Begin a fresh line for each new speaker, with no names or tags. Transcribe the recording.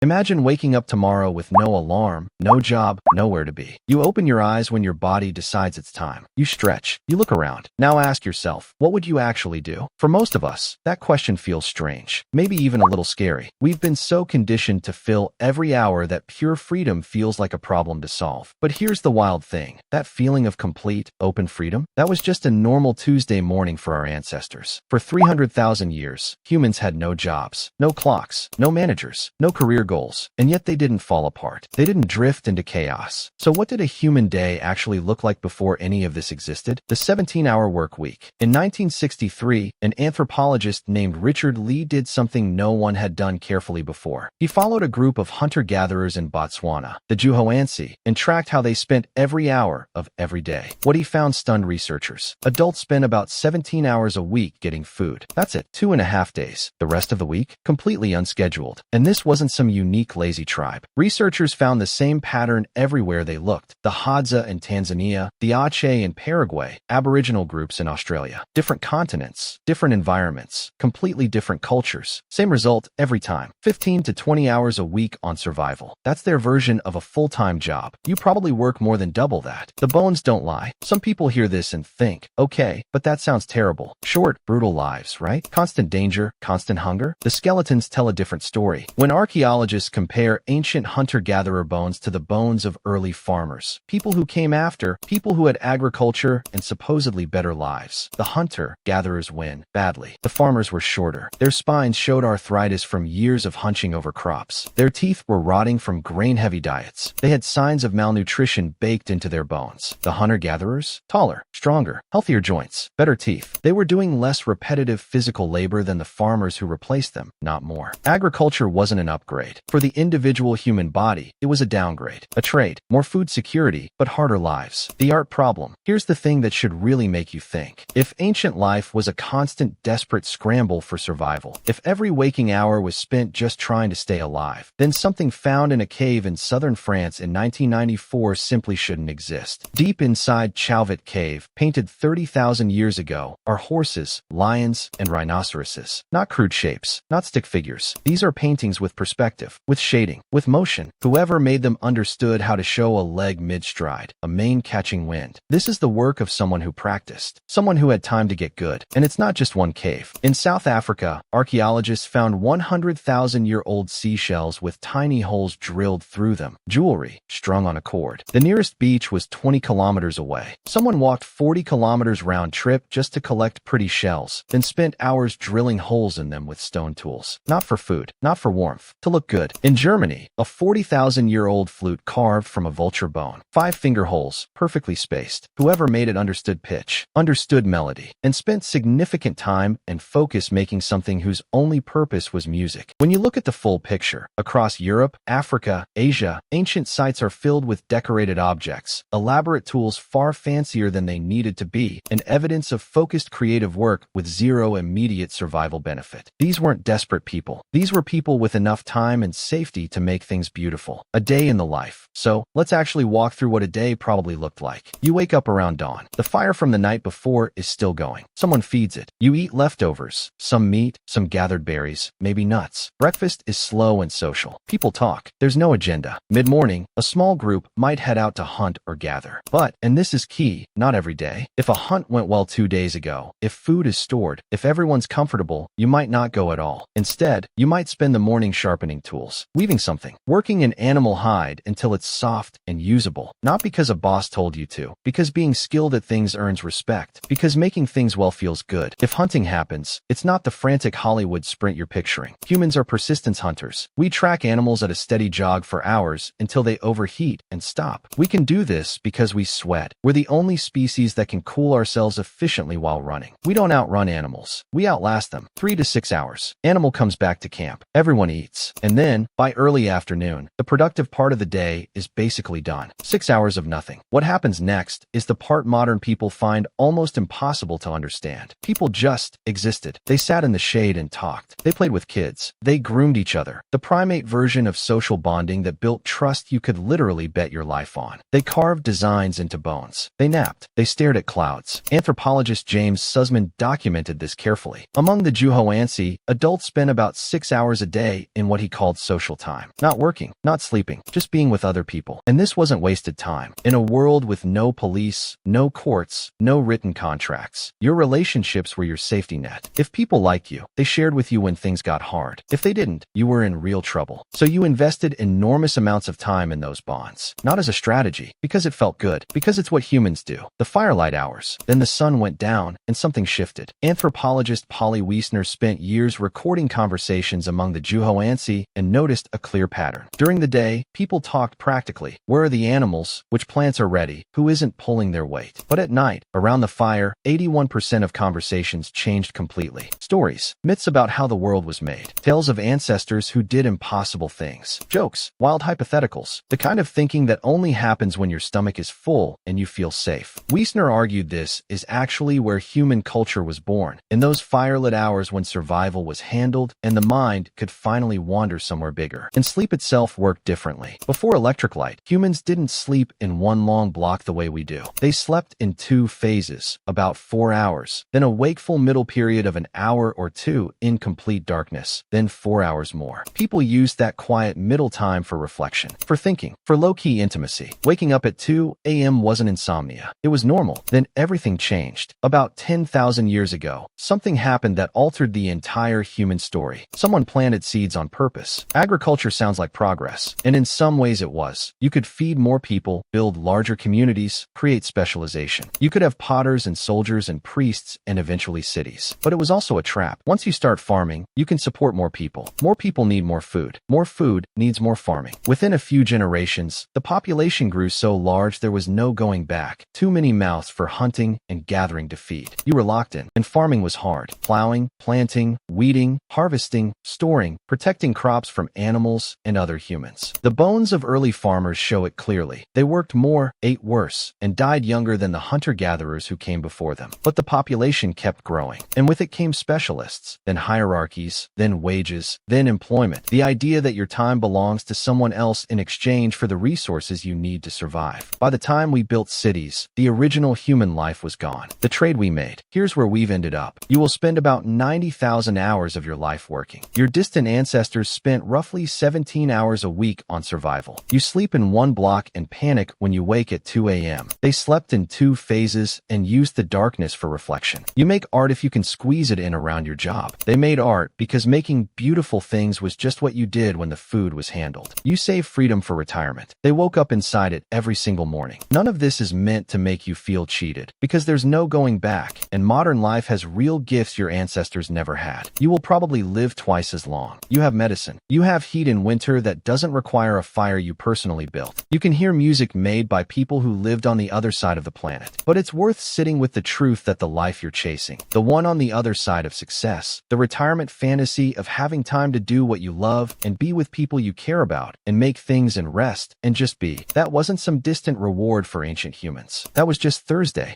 Imagine waking up tomorrow with no alarm, no job, nowhere to be. You open your eyes when your body decides it's time. You stretch. You look around. Now ask yourself, what would you actually do? For most of us, that question feels strange, maybe even a little scary. We've been so conditioned to fill every hour that pure freedom feels like a problem to solve. But here's the wild thing. That feeling of complete, open freedom, that was just a normal Tuesday morning for our ancestors. For 300,000 years, humans had no jobs, no clocks, no managers, no career goals, and yet they didn't fall apart. They didn't drift into chaos. So what did a human day actually look like before any of this existed? The 17-hour work week. In 1963, an anthropologist named Richard Lee did something no one had done carefully before. He followed a group of hunter-gatherers in Botswana, the Chauvet, and tracked how they spent every hour of every day. What he found stunned researchers. Adults spend about 17 hours a week getting food. That's it, 2.5 days. The rest of the week, completely unscheduled. And this wasn't some unique lazy tribe. Researchers found the same pattern everywhere they looked. The Hadza in Tanzania, the Aceh in Paraguay, Aboriginal groups in Australia. Different continents, different environments, completely different cultures. Same result every time. 15 to 20 hours a week on survival. That's their version of a full-time job. You probably work more than double that. The bones don't lie. Some people hear this and think, okay, but that sounds terrible. Short, brutal lives, right? Constant danger, constant hunger. The skeletons tell a different story. When archaeologists compare ancient hunter-gatherer bones to the bones of early farmers, people who came after, people who had agriculture and supposedly better lives, the hunter-gatherers win badly. The farmers were shorter. Their spines showed arthritis from years of hunching over crops. Their teeth were rotting from grain-heavy diets. They had signs of malnutrition baked into their bones. The hunter-gatherers? Taller, stronger, healthier joints, better teeth. They were doing less repetitive physical labor than the farmers who replaced them, not more. Agriculture wasn't an upgrade. For the individual human body, it was a downgrade, a trade, more food security, but harder lives. The art problem. Here's the thing that should really make you think. If ancient life was a constant, desperate scramble for survival, if every waking hour was spent just trying to stay alive, then something found in a cave in southern France in 1994 simply shouldn't exist. Deep inside Chauvet Cave, painted 30,000 years ago, are horses, lions, and rhinoceroses. Not crude shapes, not stick figures. These are paintings with perspective, with shading, with motion. Whoever made them understood how to show a leg mid-stride, a mane catching wind. This is the work of someone who practiced, someone who had time to get good. And it's not just one cave. In South Africa, archaeologists found 100,000-year-old seashells with tiny holes drilled through them, jewelry strung on a cord. The nearest beach was 20 kilometers away. Someone walked 40 kilometers round trip just to collect pretty shells, then spent hours drilling holes in them with stone tools. Not for food, not for warmth, to look good. In Germany, a 40,000-year-old flute carved from a vulture bone. 5 finger holes, perfectly spaced. Whoever made it understood pitch, understood melody, and spent significant time and focus making something whose only purpose was music. When you look at the full picture, across Europe, Africa, Asia, ancient sites are filled with decorated objects, elaborate tools far fancier than they needed to be, and evidence of focused creative work with zero immediate survival benefit. These weren't desperate people. These were people with enough time and safety to make things beautiful. A day in the life. So, let's actually walk through what a day probably looked like. You wake up around dawn. The fire from the night before is still going. Someone feeds it. You eat leftovers. Some meat, some gathered berries, maybe nuts. Breakfast is slow and social. People talk. There's no agenda. Mid-morning, a small group might head out to hunt or gather. But, and this is key, not every day. If a hunt went well 2 days ago, if food is stored, if everyone's comfortable, you might not go at all. Instead, you might spend the morning sharpening tools, weaving something, working an animal hide until it's soft and usable. Not because a boss told you to, because being skilled at things earns respect, because making things well feels good. If hunting happens, it's not the frantic Hollywood sprint you're picturing. Humans are persistence hunters. We track animals at a steady jog for hours until they overheat and stop. We can do this because we sweat. We're the only species that can cool ourselves efficiently while running. We don't outrun animals. We outlast them. 3 to 6 hours. Animal comes back to camp. Everyone eats. And then, by early afternoon, the productive part of the day is basically done. 6 hours of nothing. What happens next is the part modern people find almost impossible to understand. People just existed. They sat in the shade and talked. They played with kids. They groomed each other. The primate version of social bonding that built trust you could literally bet your life on. They carved designs into bones. They napped. They stared at clouds. Anthropologist James Sussman documented this carefully. Among the Chauvet, adults spent about 6 hours a day in what he called called social time. Not working, not sleeping, just being with other people. And this wasn't wasted time. In a world with no police, no courts, no written contracts, your relationships were your safety net. If people liked you, they shared with you when things got hard. If they didn't, you were in real trouble. So you invested enormous amounts of time in those bonds. Not as a strategy, because it felt good, because it's what humans do. The firelight hours. Then the sun went down, and something shifted. Anthropologist Polly Wiesner spent years recording conversations among the Juhoansi and noticed a clear pattern. During the day, people talked practically. Where are the animals? Which plants are ready? Who isn't pulling their weight? But at night, around the fire, 81% of conversations changed completely. Stories, myths about how the world was made, tales of ancestors who did impossible things, jokes, wild hypotheticals, the kind of thinking that only happens when your stomach is full and you feel safe. Wiesner argued this is actually where human culture was born, in those firelit hours when survival was handled and the mind could finally wander somewhere bigger. And sleep itself worked differently. Before electric light, humans didn't sleep in one long block the way we do. They slept in 2 phases, about 4 hours, then a wakeful middle period of an hour or 2 in complete darkness, then 4 hours more. People used that quiet middle time for reflection, for thinking, for low-key intimacy. Waking up at 2 a.m. wasn't insomnia. It was normal. Then everything changed. About 10,000 years ago, something happened that altered the entire human story. Someone planted seeds on purpose. Agriculture sounds like progress, and in some ways it was. You could feed more people, build larger communities, create specialization. You could have potters and soldiers and priests and eventually cities. But it was also a trap. Once you start farming, you can support more people. More people need more food. More food needs more farming. Within a few generations, the population grew so large there was no going back. Too many mouths for hunting and gathering to feed. You were locked in, and farming was hard. Plowing, planting, weeding, harvesting, storing, protecting crops from animals and other humans. The bones of early farmers show it clearly. They worked more, ate worse, and died younger than the hunter-gatherers who came before them. But the population kept growing, and with it came specialists, then hierarchies, then wages, then employment. The idea that your time belongs to someone else in exchange for the resources you need to survive. By the time we built cities, the original human life was gone. The trade we made. Here's where we've ended up. You will spend about 90,000 hours of your life working. Your distant ancestors spent roughly 17 hours a week on survival. You sleep in one block and panic when you wake at 2 a.m. They slept in 2 phases and used the darkness for reflection. You make art if you can squeeze it in around your job. They made art because making beautiful things was just what you did when the food was handled. You saved freedom for retirement. They woke up inside it every single morning. None of this is meant to make you feel cheated, because there's no going back, and modern life has real gifts your ancestors never had. You will probably live twice as long. You have medicine. You have heat in winter that doesn't require a fire you personally built. You can hear music made by people who lived on the other side of the planet. But it's worth sitting with the truth that the life you're chasing, the one on the other side of success, the retirement fantasy of having time to do what you love and be with people you care about and make things and rest and just be, that wasn't some distant reward for ancient humans. That was just Thursday.